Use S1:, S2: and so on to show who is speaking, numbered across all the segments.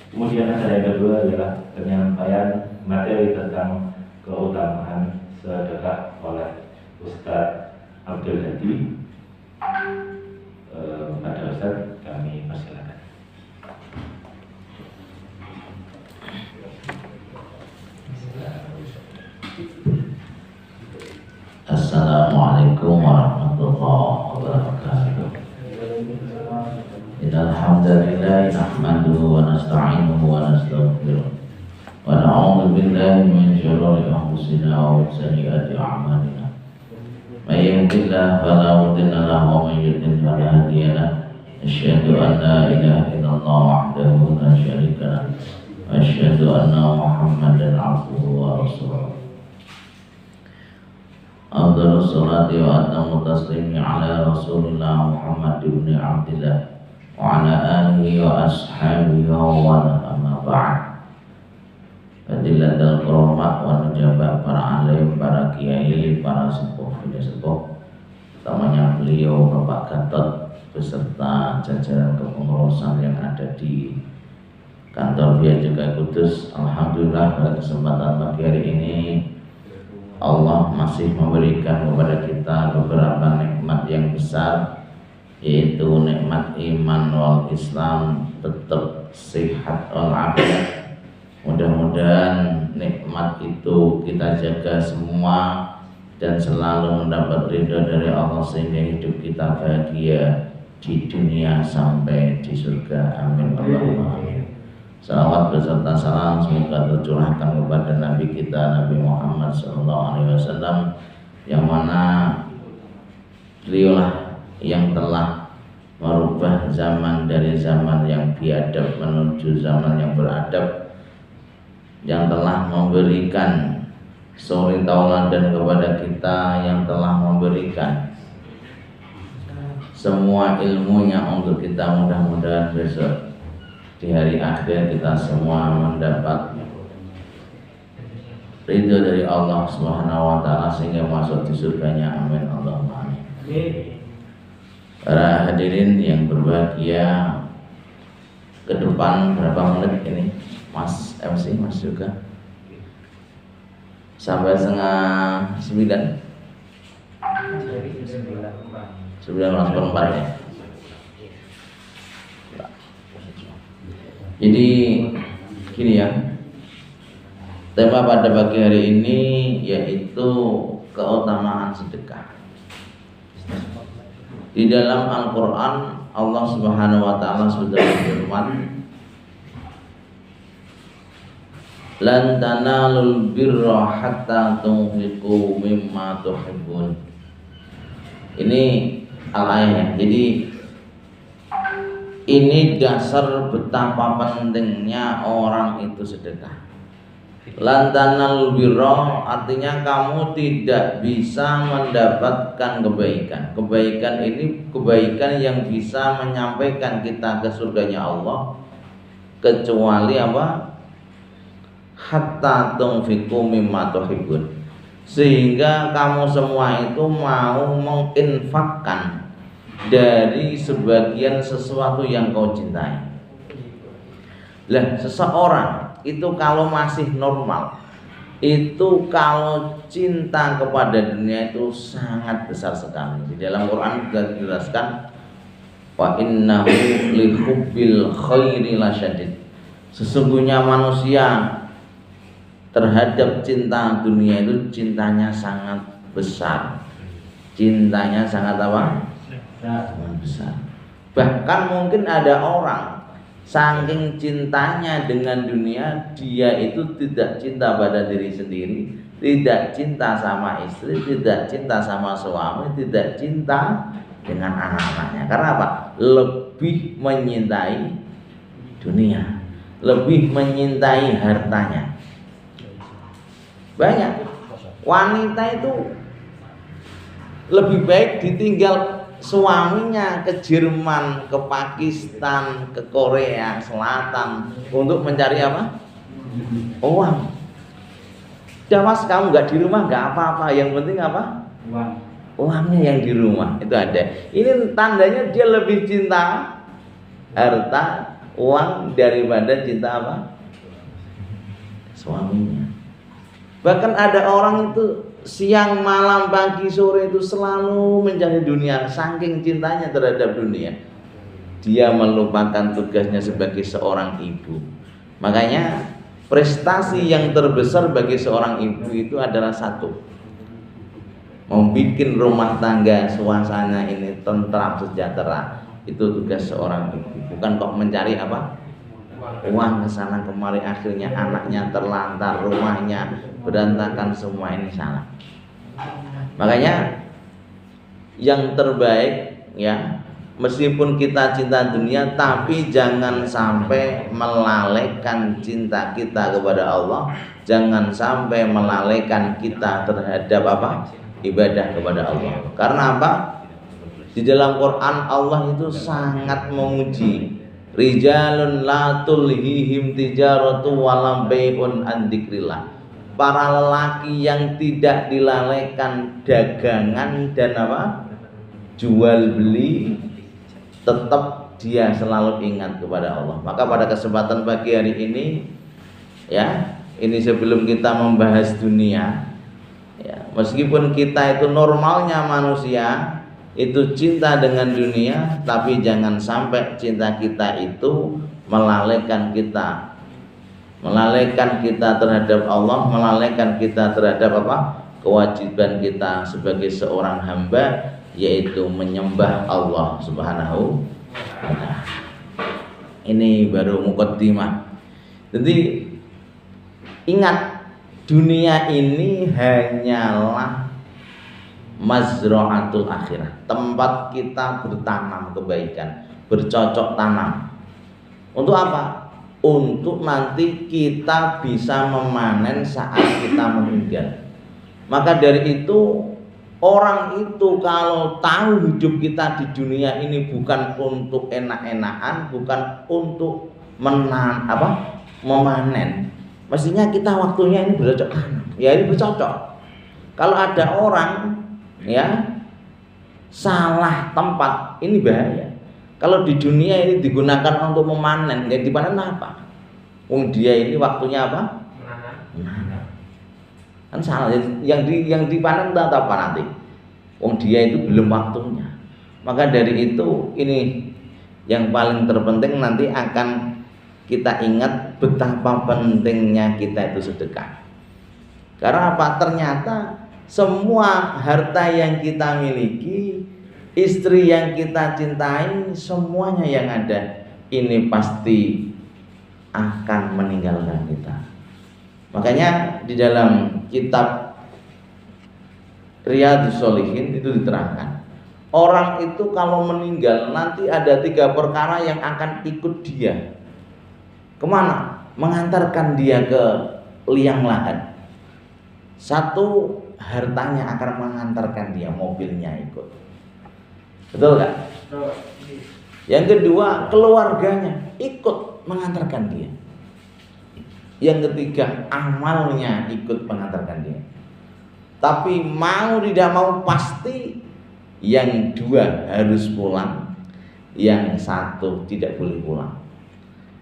S1: Kemudian acara yang kedua adalah penyampaian materi tentang keutamaan sedekah oleh Ustadz Abdul Hadi. Pada Ustadz kami persilakan.
S2: Assalamualaikum warahmatullahi wabarakatuh. Innal hamdalillah nahmaduhu wa nasta'inuhu wa nastaghfiruh wa na'udzu billahi min shururi anfusina wa min sayyiati a'malina. May yahdihillahu fala mudilla lahu wa may yudlil fala hadiya lahu. Asyhadu an la ilaha illallah wahdahu la syarika lahu wa asyhadu anna Muhammadan 'abduhu wa rasuluh. Afdhalus sholati wa atammu taslimi ala Rasulillah Muhammad ibn Abdillah wa ala alihi wa ashabihi wa wala amma ba'd. Fadilatul qurama wa nujaba para alim, para kiai, para sepuh, utamanya beliau Bapak Gatot beserta jajaran kepengurusan yang ada di kantor Bia Cukai Kudus. Alhamdulillah pada kesempatan pagi hari ini Allah masih memberikan kepada kita beberapa nikmat yang besar, yaitu nikmat iman wal Islam, tetap sehat wal afiat. Mudah-mudahan nikmat itu kita jaga semua dan selalu mendapat ridha dari Allah sehingga hidup kita bahagia di dunia sampai di surga. Amin Allahumma amin. Salawat beserta salam semoga tercurahkan kepada Nabi kita Nabi Muhammad SAW, yang mana beliaulah yang telah merubah zaman dari zaman yang biadab menuju zaman yang beradab, yang telah memberikan suri tauladan kepada kita, yang telah memberikan semua ilmunya untuk kita. Mudah-mudahan besok di hari akhir kita semua mendapat ridho dari Allah Subhanahu wa taala sehingga masuk di surganya. Amin Allahumma amin. Para hadirin yang berbahagia, ke depan berapa menit ini Mas MC, Mas juga sampai 8:30 9:04 ya. Jadi gini ya, tema pada pagi hari ini yaitu keutamaan sedekah. Di dalam Al-Quran Allah Subhanahu wa ta'ala sudah berfirman, lan tanalul birra hatta tunfiqu mimma tuhibbun. Ini al-ayat. Jadi ini dasar betapa pentingnya orang itu sedekah. Lan tanalul birra artinya kamu tidak bisa mendapatkan kebaikan. Kebaikan ini kebaikan yang bisa menyampaikan kita ke surganya Allah, kecuali apa? Hatta tunfiqu mimma tuhibbun. Sehingga kamu semua itu mau menginfakkan dari sebagian sesuatu yang kau cintai. Lah, seseorang itu kalau masih normal, itu kalau cinta kepada dunia itu sangat besar sekali. Di dalam Quran sudah dijelaskan, wa innahu li hubbil khairi lasyadid. Sesungguhnya manusia terhadap cinta dunia itu cintanya sangat besar. Cintanya sangat apa? Sangat besar. Bahkan mungkin ada orang saking cintanya dengan dunia, dia itu tidak cinta pada diri sendiri, tidak cinta sama istri, tidak cinta sama suami, tidak cinta dengan anak-anaknya. Karena apa? Lebih menyintai dunia, lebih menyintai hartanya. Banyak wanita itu lebih baik ditinggal suaminya ke Jerman, ke Pakistan, ke Korea Selatan untuk mencari apa? Uang. Udah mas, kamu nggak di rumah nggak apa-apa, yang penting apa? Uang. Uangnya yang di rumah itu ada. Ini tandanya dia lebih cinta harta, uang daripada cinta apa? Suaminya. Bahkan ada orang itu siang, malam, pagi, sore itu selalu mencari dunia, saking cintanya terhadap dunia. Dia melupakan tugasnya sebagai seorang ibu. Makanya prestasi yang terbesar bagi seorang ibu itu adalah satu, membikin rumah tangga suasana ini tentram sejahtera. Itu tugas seorang ibu. Bukan kok mencari apa? Uang kesana kemari, akhirnya anaknya terlantar, rumahnya berantakan, semua ini salah. Makanya yang terbaik ya, meskipun kita cinta dunia, tapi jangan sampai melalaikan cinta kita kepada Allah, jangan sampai melalaikan kita terhadap apa? Ibadah kepada Allah. Karena apa? Di dalam Quran Allah itu sangat memuji rijalun la tulhihim tijaratu walam bai'un an dzikrillah. Para lelaki yang tidak dilalaikan dagangan dan apa? Jual beli, tetap dia selalu ingat kepada Allah. Maka pada kesempatan pagi hari ini ya, ini sebelum kita membahas dunia ya, meskipun kita itu normalnya manusia itu cinta dengan dunia, tapi jangan sampai cinta kita itu melalaikan kita terhadap Allah, melalaikan kita terhadap apa? Kewajiban kita sebagai seorang hamba, yaitu menyembah Allah Subhanahu wa ta'ala. Ini baru muqaddimah. Jadi ingat, dunia ini hanyalah mazra'atul akhirah, tempat kita bertanam kebaikan, bercocok tanam. Untuk apa? Untuk nanti kita bisa memanen saat kita meninggal. Maka dari itu, orang itu kalau tahu hidup kita di dunia ini bukan untuk enak-enakan, bukan untuk memanen, mestinya kita waktunya ini bercocok tanam. Ya, ini bercocok. Kalau ada orang ya salah tempat, ini bahaya. Kalau di dunia ini digunakan untuk memanen, yang dipanen apa? Dia ini waktunya apa? Menanam. Kan salah. Yang dipanen entah apa nanti. Dia itu belum waktunya. Maka dari itu, ini yang paling terpenting, nanti akan kita ingat betapa pentingnya kita itu sedekah. Karena apa? Ternyata semua harta yang kita miliki, istri yang kita cintai, semuanya yang ada ini pasti akan meninggalkan kita. Makanya di dalam kitab Riyadhus Shalihin itu diterangkan, orang itu kalau meninggal nanti ada 3 perkara yang akan ikut dia. Kemana? Mengantarkan dia ke liang lahat. 1, hartanya akan mengantarkan dia, mobilnya ikut. Betul gak? Yang kedua, keluarganya ikut mengantarkan dia. Yang ketiga, amalnya ikut mengantarkan dia. Tapi mau tidak mau pasti yang 2 harus pulang, yang 1 tidak boleh pulang.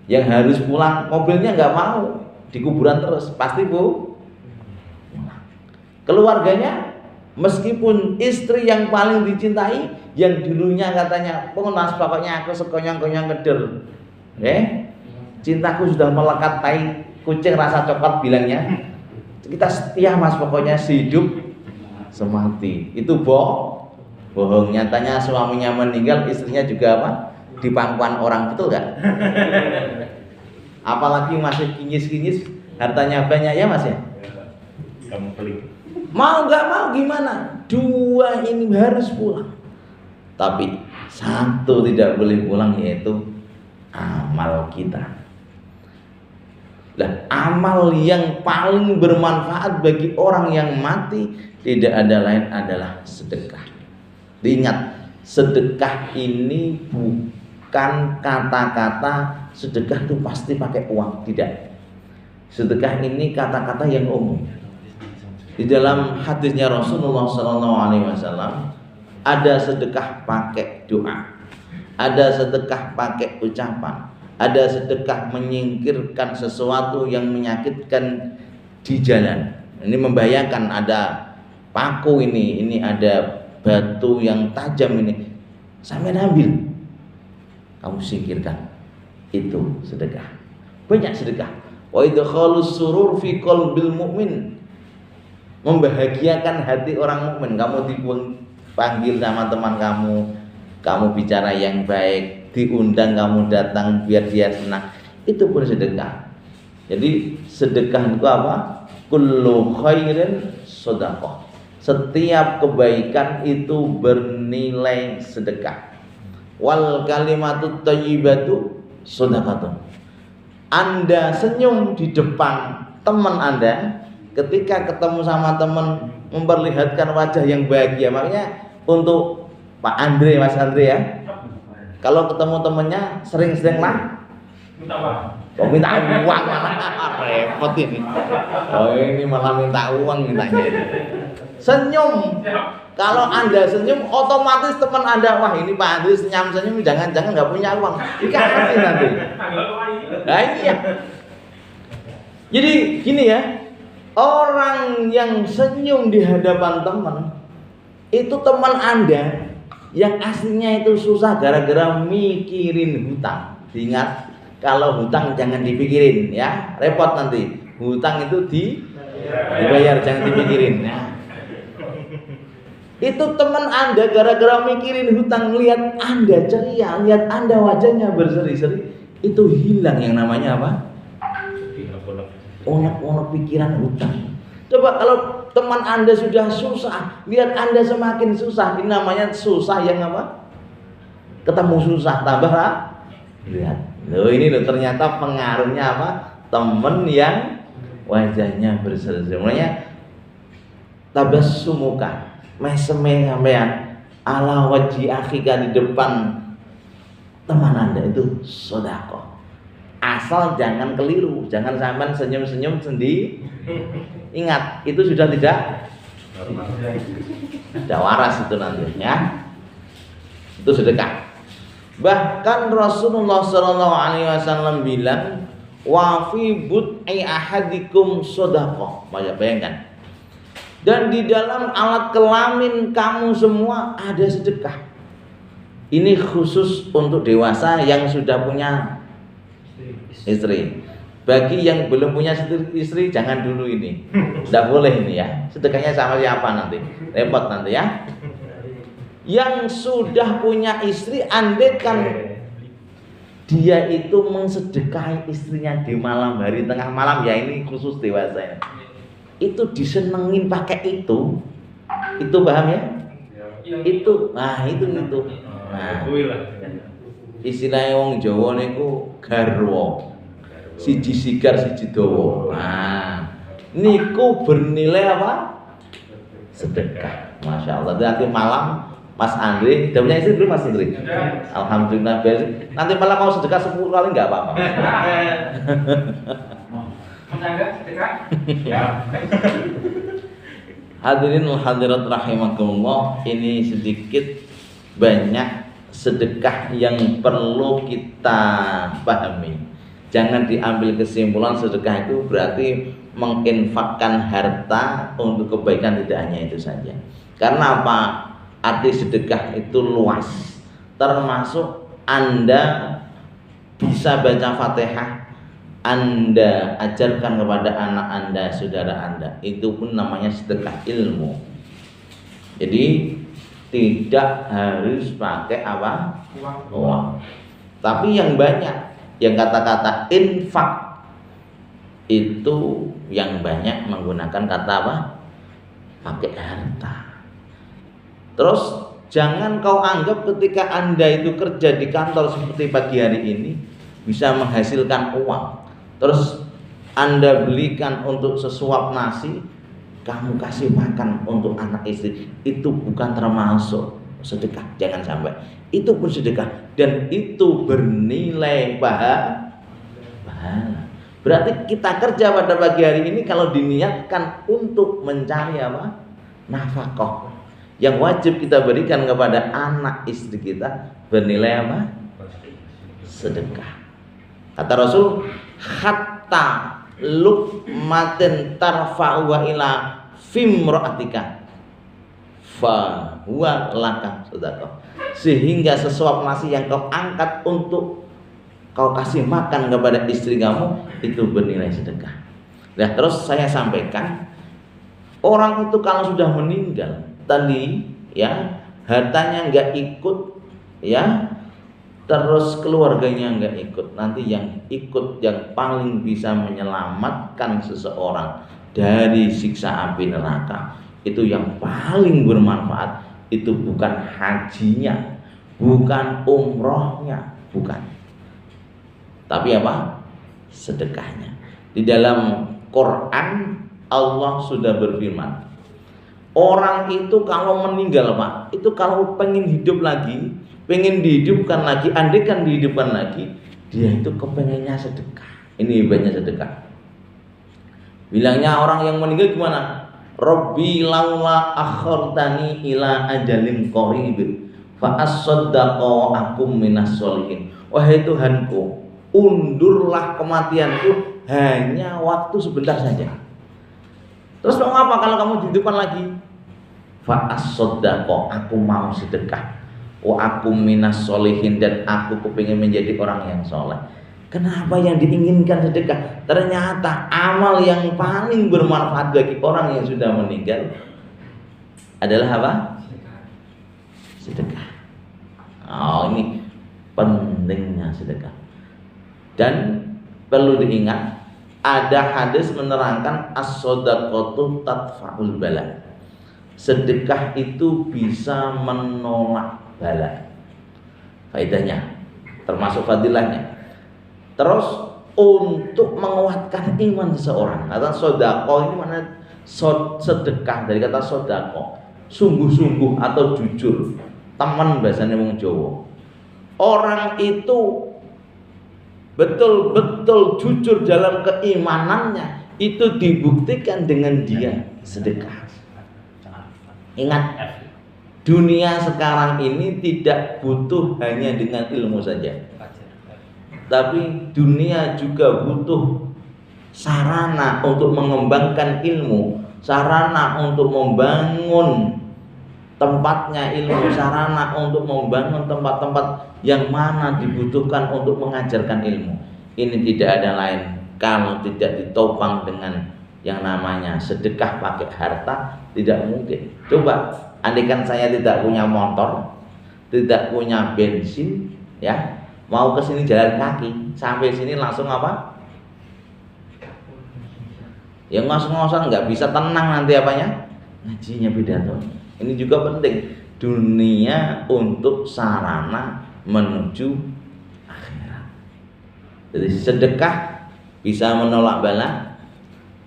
S2: Yang harus pulang, mobilnya nggak mau, di kuburan terus, pasti pulang. Keluarganya, meskipun istri yang paling dicintai, yang dulunya katanya pengenas, pokoknya aku sekonyong-konyong keder, cintaku sudah melekat tai kucing rasa coklat, bilangnya kita setia mas, pokoknya sehidup semati. Itu bohong. Nyatanya suaminya meninggal, istrinya juga apa? Di pangkuan orang, betul gak? Apalagi masih kinyis-kinyis, hartanya banyak ya mas ya.
S1: Kamu pelik.
S2: Mau gak mau gimana? 2 ini harus pulang. Tapi 1 tidak boleh pulang, yaitu amal kita. Nah, amal yang paling bermanfaat bagi orang yang mati tidak ada lain adalah sedekah. Diingat, sedekah ini bukan kata-kata sedekah itu pasti pakai uang, tidak. Sedekah ini kata-kata yang umum. Di dalam hadisnya Rasulullah SAW ada sedekah pakai doa, ada sedekah pakai ucapan, ada sedekah menyingkirkan sesuatu yang menyakitkan di jalan. Ini membahayakan, ada paku ini ada batu yang tajam ini, sampai ambil, kamu singkirkan. Itu sedekah. Banyak sedekah. Wa idkhalus surur fi qalbil mu'min, membahagiakan hati orang mukmin. Kamu dipanggil sama teman kamu bicara yang baik, diundang kamu datang biar dia senang, itu pun sedekah. Jadi sedekah itu apa? Kullu khairin sedekah. Setiap kebaikan itu bernilai sedekah. Wal kalimatut thayyibatu sedekatun. Anda senyum di depan teman Anda, ketika ketemu sama teman memperlihatkan wajah yang bahagia. Makanya untuk Pak Andre, Mas Andre ya, kalau ketemu temennya sering-sering lah minta uang, malah repot ini. Oh ini malah minta uang mintanya. Senyum. Kalau Anda senyum, otomatis teman Anda, wah ini Pak Andre senyum-senyum, jangan-jangan nggak punya uang, dikasih nanti. Nah iya. Jadi gini ya, orang yang senyum di hadapan teman, itu teman Anda yang aslinya itu susah gara-gara mikirin hutang. Ingat, kalau hutang jangan dipikirin ya, repot nanti. Hutang itu dibayar, jangan dipikirin ya. Itu teman Anda gara-gara mikirin hutang, lihat Anda ceria, lihat Anda wajahnya berseri-seri, itu hilang yang namanya apa? Unek-unek pikiran hutang. Coba kalau teman Anda sudah susah, lihat Anda semakin susah, ini namanya susah yang apa? Ketemu susah, tambah lihat. Loh ini loh, ternyata pengaruhnya apa? Temen yang wajahnya berseri-seri. Makanya tabassumuka, mesem sampean ala wajhi akhika, di depan teman Anda itu sedekah. Asal jangan keliru, jangan sampean senyum-senyum sendiri. Ingat, itu sudah tidak waras itu nanti ya. Itu sedekah. Bahkan Rasulullah SAW bilang, wa fi bud'i ahadikum sedekah. Bayangkan. Dan di dalam alat kelamin kamu semua ada sedekah. Ini khusus untuk dewasa yang sudah punya istri. Bagi yang belum punya istri jangan dulu ini. Tidak boleh ini ya. Sedekahnya sama siapa nanti? Repot nanti ya. Yang sudah punya istri, andaikan dia itu mensedekahi istrinya di malam hari, tengah malam ya, ini khusus dewasa ya. Itu disenengin pakai itu paham ya? Itu, nah itu. Nah, istilahnya wong Jawa niku garwa. Siji sigar siji dawa. Nah, niku bernilai apa? Sedekah. Masya Allah. Nanti malam Mas Andre, udah punya istri belum Mas Andre? Alhamdulillah. Nanti malam mau sedekah 10 kali nggak apa-apa. Hadirin hadirat rahimakumullah, ini sedikit banyak sedekah yang perlu kita pahami. Jangan diambil kesimpulan sedekah itu berarti menginfakkan harta untuk kebaikan, tidak hanya itu saja. Karena apa? Arti sedekah itu luas. Termasuk Anda bisa baca Fatihah, Anda ajarkan kepada anak Anda, saudara Anda, itu pun namanya sedekah ilmu. Jadi tidak harus pakai apa? Uang. Tapi yang banyak, yang kata-kata infak itu yang banyak menggunakan kata apa? Pakai harta. Terus jangan kau anggap ketika Anda itu kerja di kantor seperti pagi hari ini bisa menghasilkan uang, terus Anda belikan untuk sesuap nasi, kamu kasih makan untuk anak istri, itu bukan termasuk sedekah. Jangan sampai. Itu pun sedekah dan itu bernilai pahala. Berarti kita kerja pada pagi hari ini kalau diniatkan untuk mencari apa? Nafkah yang wajib kita berikan kepada anak istri kita, bernilai apa? Sedekah. Kata Rasul, hatta luqmatin tarfa'u wa ila fimra'atika fa huwa laka sedekah. Sehingga sesuap nasi yang kau angkat untuk kau kasih makan kepada istri kamu itu bernilai sedekah. Nah, terus saya sampaikan, orang itu kalau sudah meninggal tadi ya, hartanya nggak ikut ya, terus keluarganya nggak ikut, nanti yang ikut yang paling bisa menyelamatkan seseorang dari siksa api neraka, itu yang paling bermanfaat, itu bukan hajinya, bukan umrohnya, bukan, tapi apa? Sedekahnya. Di dalam Quran Allah sudah berfirman, orang itu kalau meninggal Pak, itu kalau pengen hidup lagi, pengen dihidupkan lagi, andaikan dihidupkan lagi, dia itu kepengennya sedekah. Ini hebatnya sedekah. Bilangnya orang yang meninggal gimana? Rabbi laula akhartani ila ajalin qarib fa as-saddaqa wa akum minas sholihin. Wahai Tuhanku, undurlah kematianku hanya waktu sebentar saja. Terus mau apa kalau kamu dihidupkan lagi? Fa as-saddaqa, aku mau sedekah. Wa akum minas sholihin, dan aku kepingin menjadi orang yang soleh. Kenapa yang diinginkan sedekah? Ternyata amal yang paling bermanfaat bagi orang yang sudah meninggal adalah apa? Sedekah. Oh, ini pentingnya sedekah. Dan perlu diingat, ada hadis menerangkan as-shadaqatu tadfa'ul bala. Sedekah itu bisa menolak bala. Faedahnya, termasuk fadilahnya. Terus untuk menguatkan iman seseorang, kata sodako ini mana? Sedekah dari kata sodako, sungguh-sungguh atau jujur. Teman bahasanya wong Jawa. Orang itu betul-betul jujur dalam keimanannya, itu dibuktikan dengan dia sedekah. Ingat, dunia sekarang ini tidak butuh hanya dengan ilmu saja, tapi dunia juga butuh sarana untuk mengembangkan ilmu, sarana untuk membangun tempatnya ilmu, sarana untuk membangun tempat-tempat yang mana dibutuhkan untuk mengajarkan ilmu. Ini tidak ada lain kalau tidak ditopang dengan yang namanya sedekah pakai harta, tidak mungkin. Coba, andaikan saya tidak punya motor, tidak punya bensin, ya, mau ke sini jalan kaki, sampai sini langsung apa? Ya ngos-ngosan, nggak bisa tenang nanti apanya? Ngajinya pidato. Ini juga penting. Dunia untuk sarana menuju akhirat. Jadi sedekah bisa menolak bala.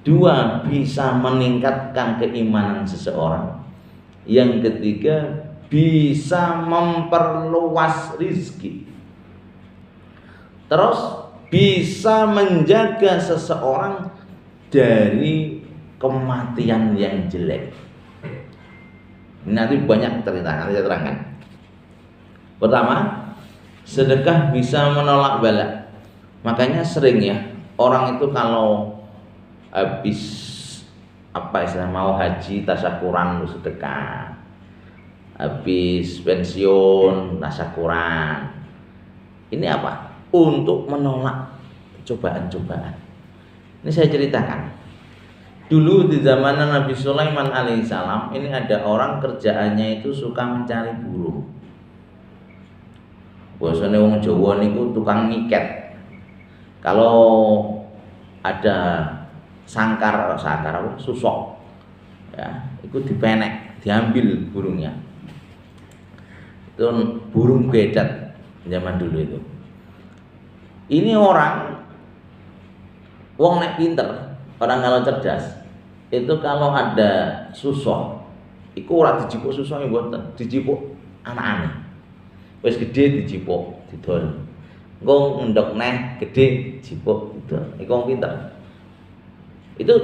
S2: Dua, bisa meningkatkan keimanan seseorang. Yang ketiga, bisa memperluas rizki. Terus bisa menjaga seseorang dari kematian yang jelek. Nanti banyak cerita, nanti saya terangkan. Pertama, sedekah bisa menolak bala. Makanya sering ya, orang itu kalau habis apa istilah mau haji tasyakuran sedekah, habis pensiun tasyakuran. Ini apa? Untuk menolak cobaan-cobaan. Ini saya ceritakan. Dulu di zaman Nabi Sulaiman alaihissalam, ini ada orang kerjaannya itu suka mencari burung. Biasanya wong Jawa niku tukang ngiket. Kalau ada sangkar susok, ya, itu dipenek, diambil burungnya. Itu burung bedat zaman dulu itu. Ini orang wong nek pinter, orang kalau cerdas, itu kalau ada susok, iku ora dijipuk susoke mboten, dijipuk anak-anak. Wis gede dijipuk, didol. Engko ngendok neh gede dijipuk, didol. Iku wong pinter. Itu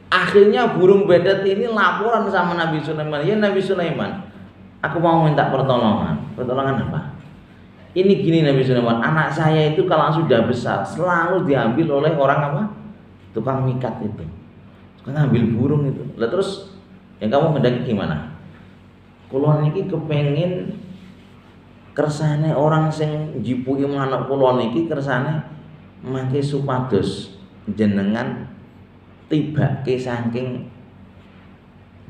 S2: akhirnya burung bedat ini laporan sama Nabi Sulaiman. Ya Nabi Sulaiman, aku mau minta pertolongan. Pertolongan apa? Ini gini Nabi Sulaiman, anak saya itu kalau sudah besar selalu diambil oleh orang apa? Tukang mikat itu. Tukang ambil burung itu. Lah terus yang kamu hendaki gimana? Kula niki kepengin kersane orang sing njipuki manuk kula niki kersane mangke supados jenengan tibake saking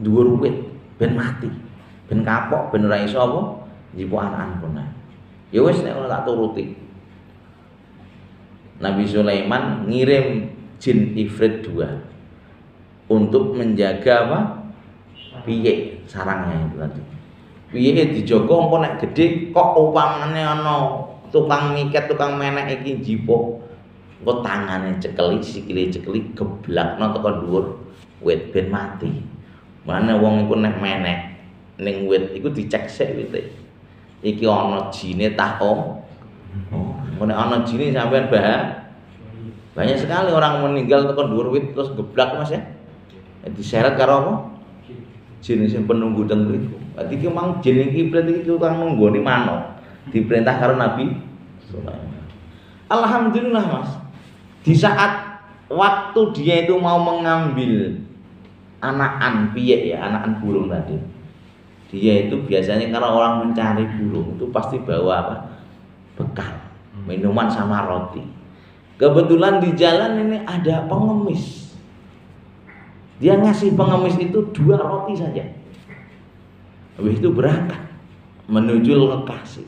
S2: dhuwur wit ben mati, ben kapok, ben ora iso apa njipuk anak-anak kula. Ya wis nek ora tak turuti. Nabi Sulaiman ngirim jin ifrit 2 untuk menjaga apa? Piye sarangnya itu tadi. Piye dijaga engko nek gedhe kok upamane ana tukang miket, tukang menek iki njipuk, engko tangane cekeli, sikile cekeli geblakno teko dhuwur wit ben mati. Mana wong iku nek menek ning wit iku dicek sik wite. Iki ana jine tah om. Nek ana jine sampean banyak sekali orang meninggal teko dhuwur wit terus geblak Mas ya. Diseret karo apa? Jin sing penunggu teng mriku. Berarti ki mang jin iki berarti iki tukang nunggoni manuk. Diperintah karo Nabi Sulaiman. Alhamdulillah Mas. Di saat waktu dia itu mau mengambil anakan piye ya, anakan burung tadi. Dia itu biasanya kalau orang mencari burung itu pasti bawa apa? Bekal, minuman sama roti. Kebetulan di jalan ini ada pengemis. Dia ngasih pengemis itu 2 roti saja. Habis itu berangkat menuju lokasi.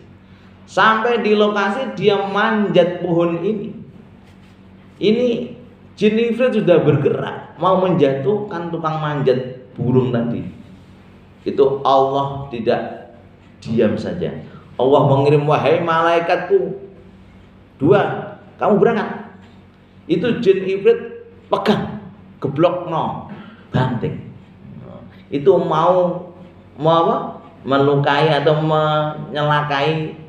S2: Sampai di lokasi dia manjat pohon ini. Ini jin ifrit sudah bergerak mau menjatuhkan tukang manjat burung tadi. Itu Allah tidak diam saja. Allah mengirim, wahai malaikatku 2, kamu berangkat. Itu jin ifrit pegang, geblokno, banting. Itu mau apa? Melukai atau menyelakai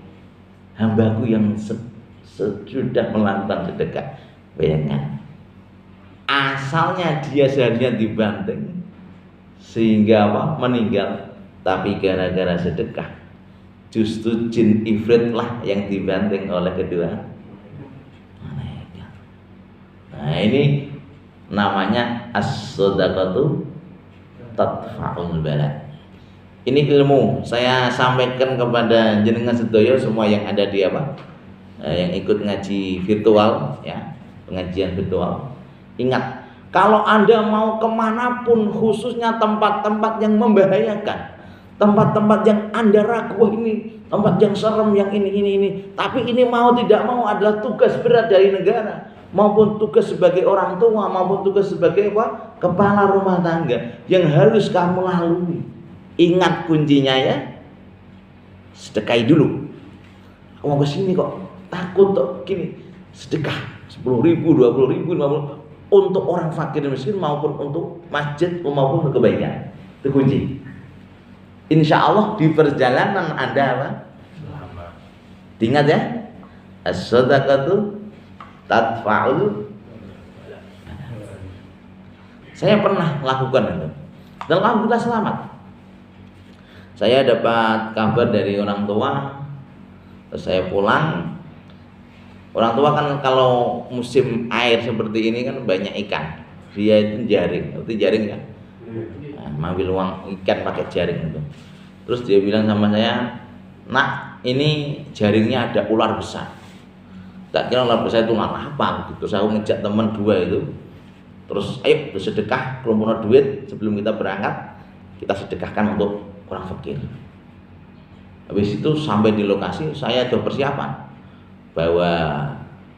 S2: hambaku yang sudah melakukan sedekah. Bayangkan, asalnya dia seharian dibanting sehingga apa? Meninggal, tapi gara-gara sedekah justru jin ifrit lah yang dibanting oleh kedua malaikat. Nah ini namanya as-shadaqatu tadfa'ul bala. Ini ilmu saya sampaikan kepada jenengan sedaya semua yang ada di apa? Yang ikut ngaji virtual ya, pengajian virtual. Ingat, kalau Anda mau kemanapun, khususnya tempat-tempat yang membahayakan, tempat-tempat yang Anda ragu, ini tempat yang serem, yang ini, tapi ini mau tidak mau adalah tugas berat dari negara, maupun tugas sebagai orang tua, maupun tugas sebagai apa? Kepala rumah tangga yang harus kamu lalui. Ingat kuncinya ya, sedekahi dulu. Kamu kesini kok takut kok gini, sedekah 10.000, 20.000, 50 untuk orang fakir dan miskin maupun untuk masjid maupun untuk kebaikan. Itu kunci. Insya Allah di perjalanan Anda apa? Ingat ya, as-shadaqatu tadfa'ul. Saya pernah lakukan itu dan alhamdulillah selamat. Saya dapat kabar dari orang tua, terus saya pulang. Orang tua kan kalau musim air seperti ini kan banyak ikan. Dia itu jaring, ngerti jaring kan? Nah, ambil uang ikan pakai jaring itu. Terus dia bilang sama saya, nak ini jaringnya ada ular besar. Tak kira ular besar itu apa? Terus aku ngejak teman 2 itu. Terus ayo bersedekah, kelompok duit sebelum kita berangkat, kita sedekahkan untuk orang fakir. Habis itu sampai di lokasi saya ada persiapan bawa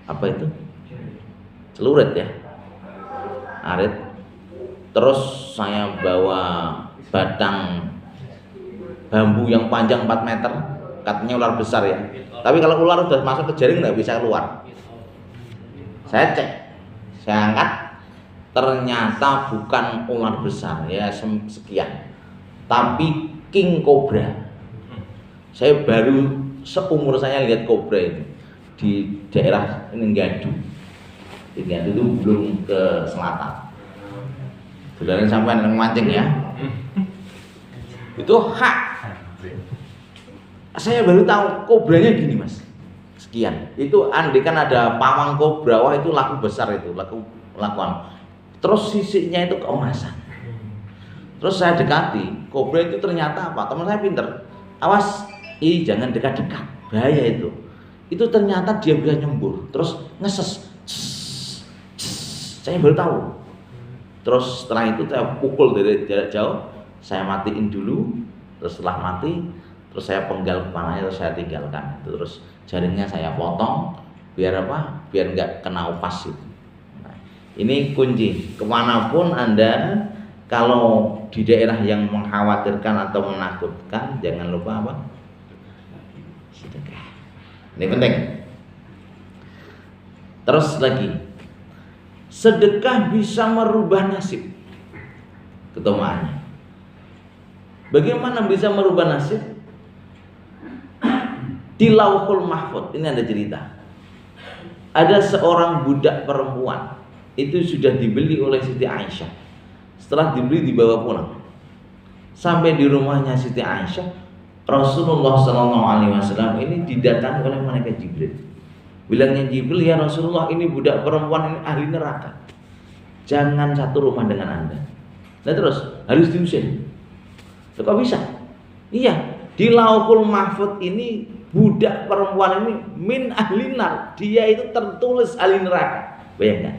S2: apa itu? Celurit ya, arit. Terus saya bawa batang bambu yang panjang 4 meter, katanya ular besar ya. Tapi kalau ular sudah masuk ke jaring nggak bisa keluar. Saya cek, saya angkat, ternyata bukan ular besar ya sekian, tapi king cobra. Saya baru seumur saya lihat kobra itu di daerah Nenggadu. Nenggadu itu belum ke selatan. Saudara sampai yang mancing ya. Itu hak. Saya baru tahu kobranya gini mas. sekian. Itu andai kan ada pawang kobra, wah itu laku besar itu, lakuan. Terus sisiknya itu keemasan. Terus saya dekati, kobra itu ternyata apa? Teman saya pinter. Awas, jangan dekat-dekat, bahaya itu. Itu ternyata dia bisa nyembur, terus ngeses. Saya baru tahu. Terus setelah itu saya pukul dari jarak jauh, saya matiin dulu. Terus setelah mati, terus saya penggal kepalanya, terus saya tinggalkan. Terus jaringnya saya potong, biar apa? Biar nggak kena upas itu. Nah, ini kunci. Kemanapun Anda, kalau di daerah yang mengkhawatirkan atau menakutkan, jangan lupa apa? Sedekah. Ini penting. Terus lagi, sedekah bisa merubah nasib. Keutamaannya. Bagaimana bisa merubah nasib? Di Lauhul Mahfuz ini ada cerita. Ada seorang budak perempuan, itu sudah dibeli oleh Siti Aisyah. Setelah dibeli dibawa pulang. Sampai di rumahnya Siti Aisyah, Rasulullah SAW ini didatangi oleh malaikat Jibril. Bilangnya Jibril, ya Rasulullah, ini budak perempuan ini ahli neraka. Jangan satu rumah dengan Anda. Nah terus harus diusir. Kok bisa? Iya, di Lauhul Mahfuz ini budak perempuan ini min ahli nar. Dia itu tertulis ahli neraka. Bayangkan.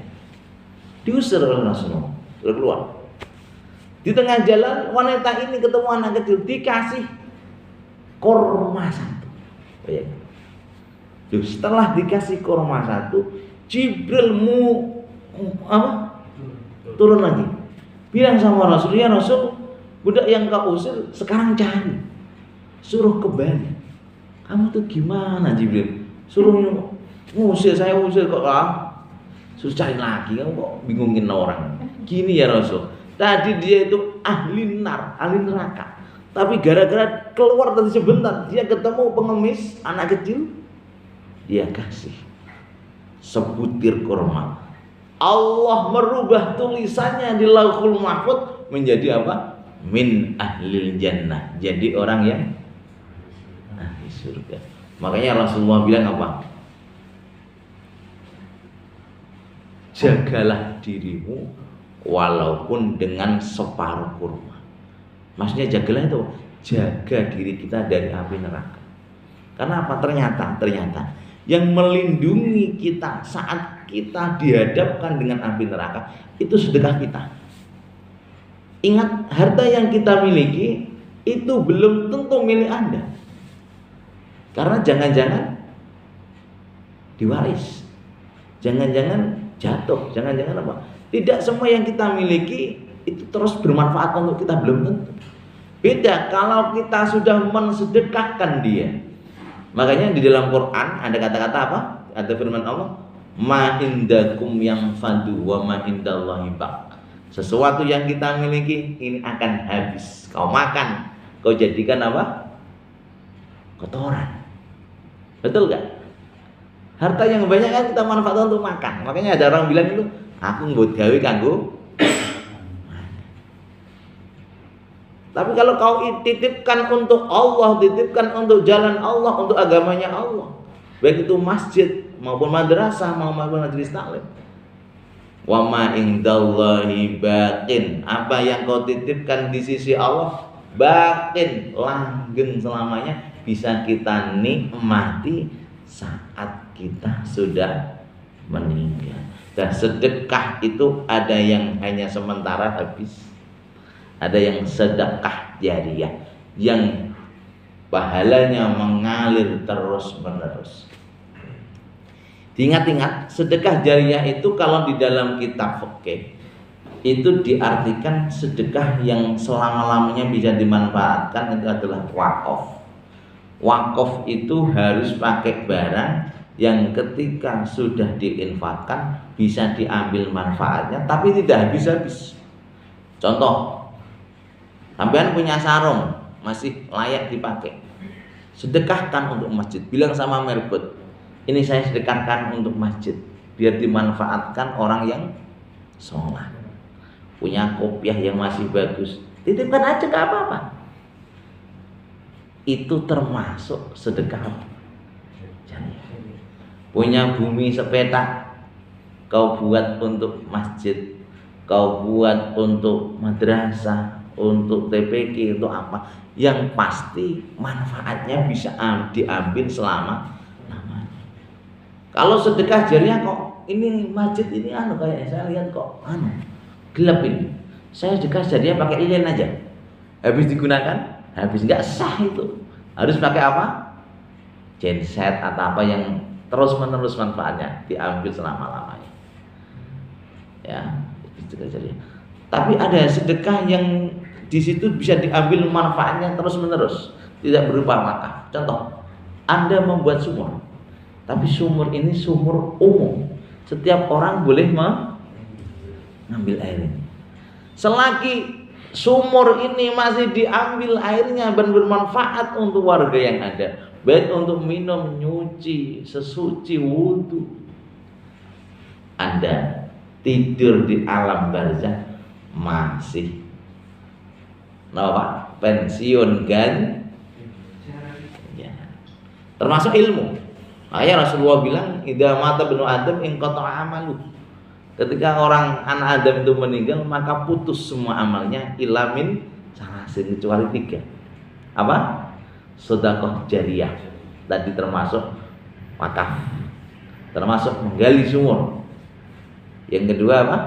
S2: Diusir oleh Rasulullah. Keluar. Di tengah jalan wanita ini ketemu anak kecil, dikasih korma satu. Bayangkan. Setelah dikasih korma satu, Jibril turun lagi. Bilang sama Rasul, ya Rasul, budak yang kau usir sekarang cari, suruh kembali. Kamu tuh gimana Jibril? Suruh ngusir, saya usir kok suruh cari lagi, kamu kok bingungin orang. Gini ya Rasul, tadi dia itu ahli nar, ahli neraka. Tapi gara-gara keluar tadi sebentar, dia ketemu pengemis anak kecil, dia kasih sebutir kurma. Allah merubah tulisannya di Lauhul Mahfuz menjadi apa? Min ahlil jannah. Jadi orang yang ahli surga. Makanya Rasulullah bilang apa? Jagalah dirimu walaupun dengan separuh kurma. Maksudnya jagalah itu, jaga diri kita dari api neraka. Karena apa? Ternyata yang melindungi kita saat kita dihadapkan dengan api neraka itu sedekah kita. Ingat, harta yang kita miliki itu belum tentu milik Anda. Karena jangan-jangan diwaris, jangan-jangan jatuh, jangan-jangan apa? Tidak semua yang kita miliki itu terus bermanfaat untuk kita, belum tentu. Beda kalau kita sudah mensedekahkan dia. Makanya di dalam Quran ada kata-kata apa? Ada firman Allah, ma indakum yang fadu wa ma indallahi baq. Sesuatu yang kita miliki ini akan habis. Kau makan, kau jadikan apa? Kotoran. Betul gak? Harta yang banyak kan kita manfaatkan untuk makan. Makanya ada orang bilang itu, aku buat gawe kanggo. Tapi kalau kau titipkan untuk Allah, titipkan untuk jalan Allah, untuk agamanya Allah, baik itu masjid maupun madrasah maupun majelis taklim. Wa ma indallahi baqin. Apa yang kau titipkan di sisi Allah baqin, langgeng selamanya, bisa kita nikmati saat kita sudah meninggal. Dan sedekah itu ada yang hanya sementara habis, ada yang sedekah jariyah yang pahalanya mengalir terus menerus. Diingat-ingat, sedekah jariyah itu kalau di dalam kitab fikih itu diartikan sedekah yang selama-lamanya bisa dimanfaatkan, itu adalah wakaf. Wakaf itu harus pakai barang yang ketika sudah diinfakkan bisa diambil manfaatnya tapi tidak habis-habis. Contoh, sampean punya sarung masih layak dipakai, sedekahkan untuk masjid. Bilang sama merbot, ini saya sedekahkan untuk masjid biar dimanfaatkan orang yang sholat. Punya kopiah yang masih bagus, titipkan aja, gak apa-apa. Itu termasuk sedekah jariyah. punya bumi sepetak, kau buat untuk masjid, kau buat untuk madrasah, untuk TPQ, untuk apa, yang pasti manfaatnya bisa diambil selama lamanya. Kalau sedekah jariah kok ini masjid ini kayak saya lihat kok gelap ini, saya sedekah jariah pakai lilin aja, habis digunakan habis, nggak sah itu. Harus pakai apa? Genset atau apa yang terus menerus manfaatnya diambil selama lamanya. Ya, sedekah jariah. Tapi ada sedekah yang di situ bisa diambil manfaatnya terus menerus, tidak berupa wakaf. Contoh, Anda membuat sumur, tapi sumur ini sumur umum, setiap orang boleh mengambil air ini. Selagi sumur ini masih diambil airnya dan bermanfaat untuk warga yang ada, baik untuk minum, nyuci, sesuci, wudhu, Anda tidur di alam barzah masih pensiun kan? Ya. Termasuk ilmu. Ayah Rasulullah bilang, idza mata ibnu Adam inqata'a amalu. Ketika anak Adam itu meninggal, maka putus semua amalnya illa min salasin, kecuali 3. Apa? Sedekah jariyah. Tadi termasuk wakaf, termasuk menggali sumur. Yang kedua apa?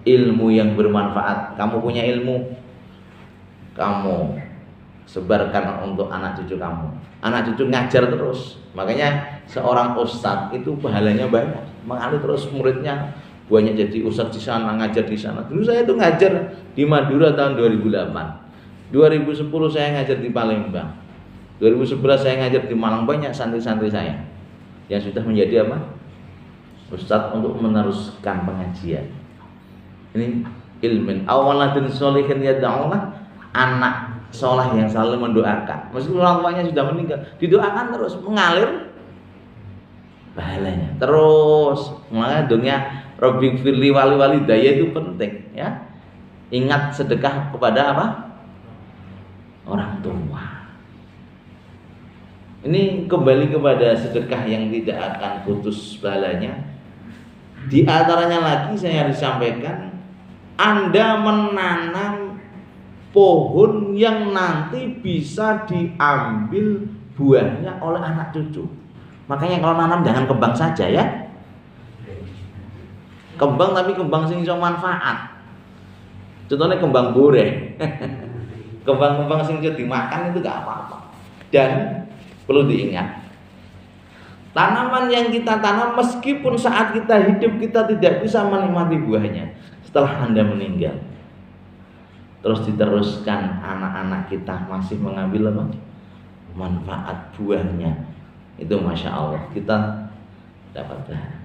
S2: Ilmu yang bermanfaat. Kamu punya ilmu, kamu sebarkan untuk anak cucu kamu. Anak cucu ngajar terus. Makanya seorang ustadz itu pahalanya banyak, mengalir terus muridnya banyak, jadi ustadz di sana, ngajar di sana. Dulu saya itu ngajar di Madura tahun 2008. 2010 saya ngajar di Palembang. 2011 saya ngajar di Malang. Banyak santri-santri saya yang sudah menjadi apa? Ustadz untuk meneruskan pengajian. Ini ilmin awaladin sholihin yad'ulah, anak soleh yang selalu mendoakan meskipun orang tuanya sudah meninggal, didoakan terus, mengalir pahalanya terus. Makanya doanya Rabbi firli wali walidayya itu penting ya. Ingat sedekah kepada apa? Orang tua. Ini kembali kepada sedekah yang tidak akan putus pahalanya. Di antaranya lagi saya harus sampaikan, Anda menanam pohon yang nanti bisa diambil buahnya oleh anak cucu. Makanya kalau nanam jangan kembang saja ya. Kembang tapi kembang sing iso manfaat. Contohnya kembang boreh. Kembang-kembang sing iso dimakan itu gak apa-apa. Dan perlu diingat, tanaman yang kita tanam meskipun saat kita hidup kita tidak bisa menikmati buahnya, setelah Anda meninggal terus diteruskan, anak-anak kita masih mengambil apa? Manfaat buahnya. Itu Masya Allah, kita dapat pahala.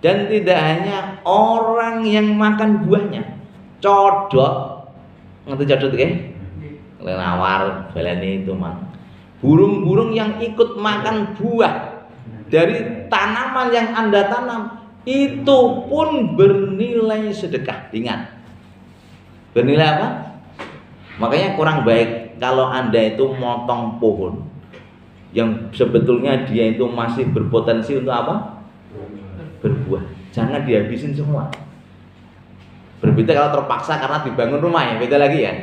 S2: Dan tidak hanya orang yang makan buahnya, codot, ngerti codot ya? Kelelawar, balane itu mah. Burung-burung yang ikut makan buah dari tanaman yang Anda tanam, itu pun bernilai sedekah. Ingat, bernilai apa? Makanya kurang baik kalau Anda itu motong pohon yang sebetulnya dia itu masih berpotensi untuk apa? Berbuah. Jangan dihabisin semua. Berbeda kalau terpaksa karena dibangun rumah, ya beda lagi ya.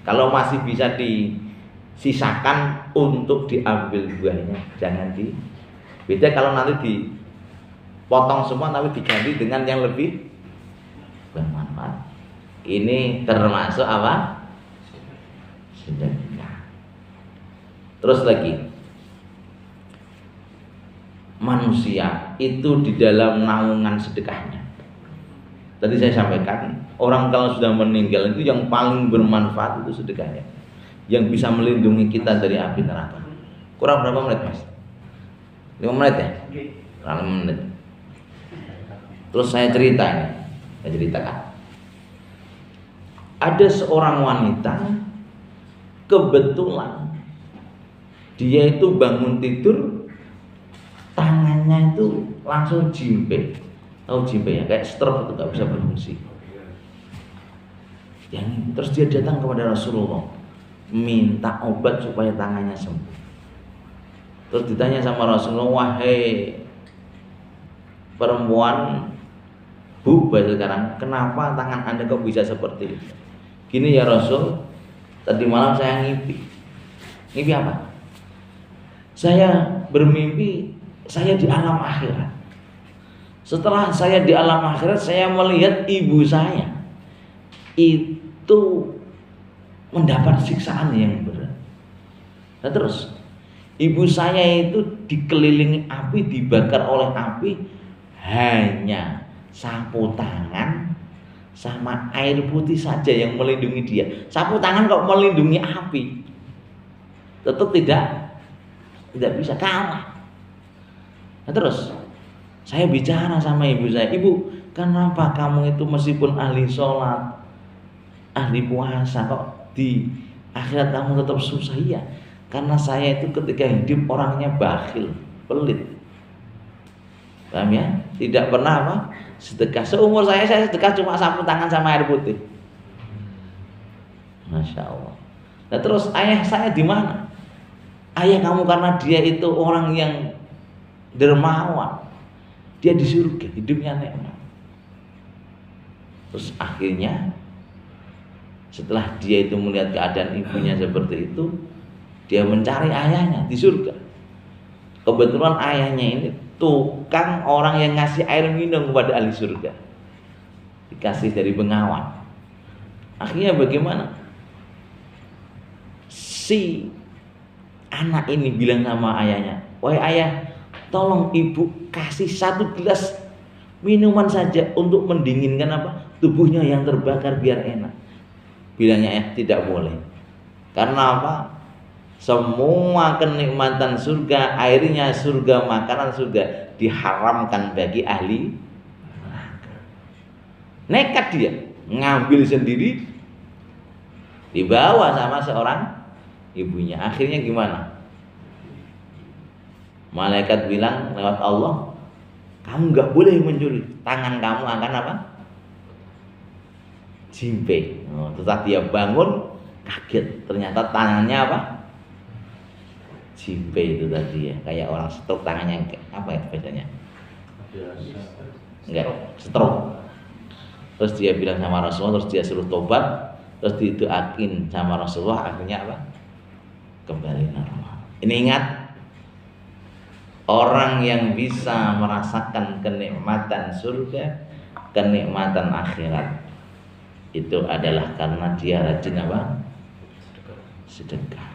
S2: Kalau masih bisa disisakan untuk diambil buahnya, jangan di. Beda kalau nanti dipotong semua tapi diganti dengan yang lebih bermanfaat. Ini termasuk apa? Sedekah. Terus lagi, manusia itu di dalam naungan sedekahnya. Tadi saya sampaikan, orang kalau sudah meninggal itu yang paling bermanfaat itu sedekahnya, yang bisa melindungi kita dari api neraka. Kurang berapa menit mas? 5 menit ya? Kurang 5 menit. Terus saya ceritakan. Ada seorang wanita, kebetulan dia itu bangun tidur, tangannya itu langsung jimpe. Tahu jimpe ya, kayak stroke itu gak bisa berfungsi. Terus dia datang kepada Rasulullah, minta obat supaya tangannya sembuh. Terus ditanya sama Rasulullah, "Wahai perempuan, Bu, sekarang kenapa tangan Anda kok bisa seperti itu?" "Gini ya Rasul, tadi malam saya ngimpi." "Ngimpi apa?" "Saya bermimpi saya di alam akhirat. Setelah saya di alam akhirat, saya melihat ibu saya itu mendapat siksaan yang berat. Nah terus ibu saya itu dikelilingi api, dibakar oleh api, hanya sapu tangan sama air putih saja yang melindungi dia. Sapu tangan kok melindungi api, tetap tidak bisa kalah. Nah terus saya bicara sama ibu saya, "Ibu, kenapa kamu itu meskipun ahli sholat, ahli puasa, kok di akhirat kamu tetap susah?" "Iya, karena saya itu ketika hidup orangnya bakhil, pelit." Paham ya? Tidak pernah apa? Sedekah. Seumur saya sedekah cuma sapu tangan sama air putih. Masya Allah. Nah terus ayah saya di mana? "Ayah kamu karena dia itu orang yang dermawan, dia di surga, hidupnya nikmat." Terus akhirnya setelah dia itu melihat keadaan ibunya seperti itu, dia mencari ayahnya di surga. Kebetulan ayahnya ini tukang orang yang ngasih air minum kepada ahli surga, dikasih dari bengawan. Akhirnya bagaimana? Si anak ini bilang sama ayahnya, "Wahai ayah, tolong ibu kasih 1 gelas minuman saja untuk mendinginkan tubuhnya yang terbakar biar enak." Bilangnya, "Ya tidak boleh. Karena apa? Semua kenikmatan surga, airnya surga, makanan surga diharamkan bagi ahli neraka." Nekat dia ngambil sendiri, dibawa sama seorang ibunya. Akhirnya gimana? Malaikat bilang lewat Allah, "Kamu nggak boleh mencuri, tangan kamu akan apa? Jimpe." Setelah dia bangun kaget, ternyata tangannya apa? Jimpe itu tadi ya, kayak orang stroke tangannya apa ya biasanya? Enggak, stroke. Terus dia bilang sama Rasulullah, terus dia suruh tobat, terus didoain sama Rasulullah, akhirnya apa? Kembali normal. Ini ingat, orang yang bisa merasakan kenikmatan surga, kenikmatan akhirat, itu adalah karena dia rajin apa? Sedekah.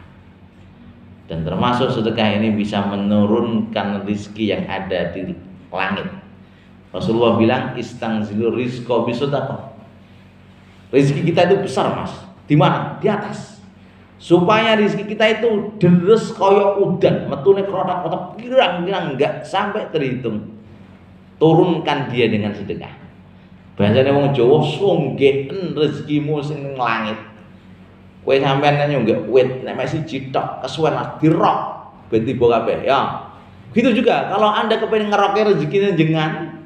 S2: Dan termasuk sedekah ini bisa menurunkan rizki yang ada di langit. Rasulullah bilang, "Istangzilu rizqa bisedekah." Rizki kita itu besar mas. Di mana? Di atas. Supaya rizki kita itu deres koyok udan, metune krotak-krotak, kirang-kirang enggak sampai terhitung. Turunkan dia dengan sedekah. Bahasane wong Jawa, "Sunggehen rezekimu sing ning langit." Kowe sampean nyunggek wit nek mek siji tok kesuwen mas dirok ben tiba kabeh ya. Gitu juga kalau Anda kepengin ngeroke rezekine jenengan,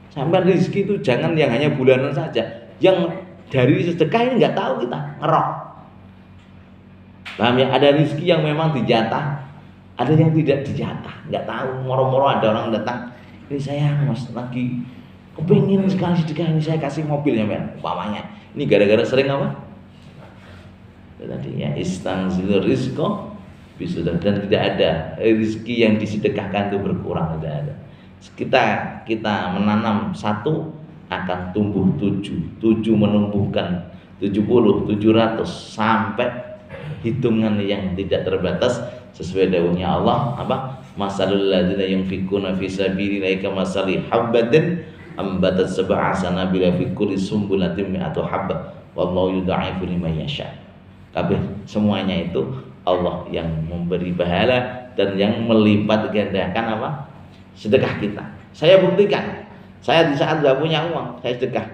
S2: sampean rezeki itu jangan yang hanya bulanan saja. Yang dari sedekah ini enggak tahu kita ngerok. Paham ya? Ada rezeki yang memang dijatah, ada yang tidak dijatah. Enggak tahu, moro-moro ada orang datang, "Ini saya mas lagi kepengin sekali sedekah, ini saya kasih mobilnya men." Umpamanya. Ini gara-gara sering apa? Tadi ya, istangzil rizqa bisudah, dan tidak ada rezeki yang disedekahkan itu berkurang, tidak ada. Kita menanam 1 akan tumbuh 7 menumbuhkan 70, 700 sampai hitungan yang tidak terbatas sesuai dawuhnya Allah apa? "Masalul ladzina yunfikuna fi sabilillahi kamasali habbatin ambatat sab'a sanabila fi kulli sumbulatin mi'atu habbah wallahu yudha'ifu liman yasha." Kabeh semuanya itu Allah yang memberi pahala dan yang melipat gandakan apa? Sedekah kita. Saya buktikan. Saya di saat gak punya uang, saya sedekah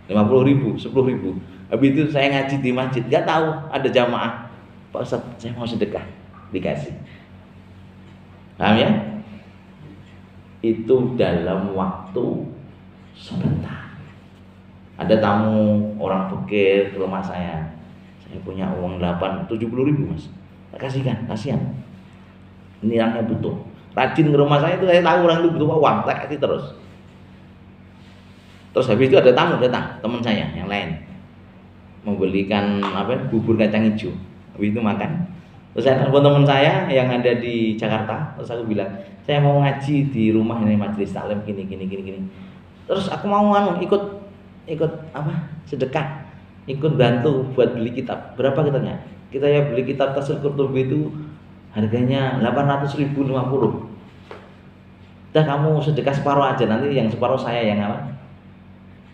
S2: 50.000, 10.000. Habis itu saya ngaji di masjid, gak tahu ada jamaah. "Pak Ustaz, saya mau sedekah." Dikasih. Paham ya? Itu dalam waktu sebentar. Ada tamu orang fakir ke rumah saya punya uang 70.000 mas, kasihkan, kasihan. Ini orangnya butuh. Rajin ke rumah saya itu, saya tahu orang itu butuh uang, tak kasih terus. Terus habis itu ada tamu datang, teman saya yang lain membelikan bubur kacang hijau. Habis itu makan. Terus saya telepon teman saya yang ada di Jakarta, terus aku bilang, saya mau ngaji di rumah ini majelis taklim gini. Terus aku mau ikut sedekah, ikut bantu buat beli kitab. Berapa kitanya? Kita ya beli kitab Tafsir Qurtubi itu harganya 850. Udah kamu sedekah separuh aja, nanti yang separuh saya yang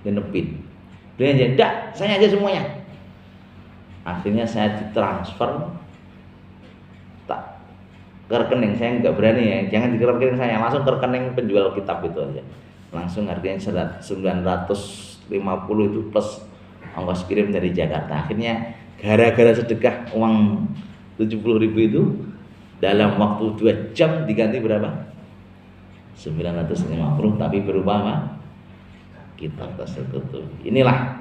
S2: genepin. Beli aja, enggak, saya aja semuanya. Akhirnya saya ditransfer ke rekening, saya nggak berani ya, jangan di rekening saya, langsung ke rekening penjual kitab itu aja. Langsung harganya 950 itu plus ongkos kirim dari Jakarta. Akhirnya gara-gara sedekah uang 70.000 itu dalam waktu 2 jam diganti berapa? 950, tapi berupa kitab tersebut. Inilah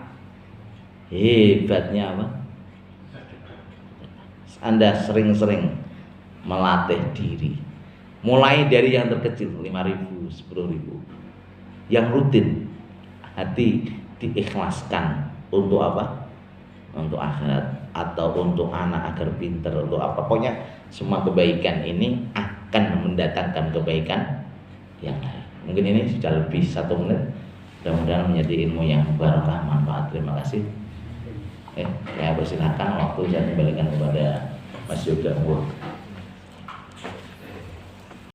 S2: hebatnya Anda sering-sering melatih diri, mulai dari yang terkecil 5.000, 10.000, yang rutin, hati diikhlaskan untuk apa? Untuk akhirat atau untuk anak agar pintar, untuk apa? Pokoknya semua kebaikan ini akan mendatangkan kebaikan yang lain. Mungkin ini sudah lebih 1 menit. Mudah-mudahan menjadi ilmu yang barokah, manfaat. Terima kasih. Saya persilahkan, waktu saya kembalikan kepada Mas Yoga.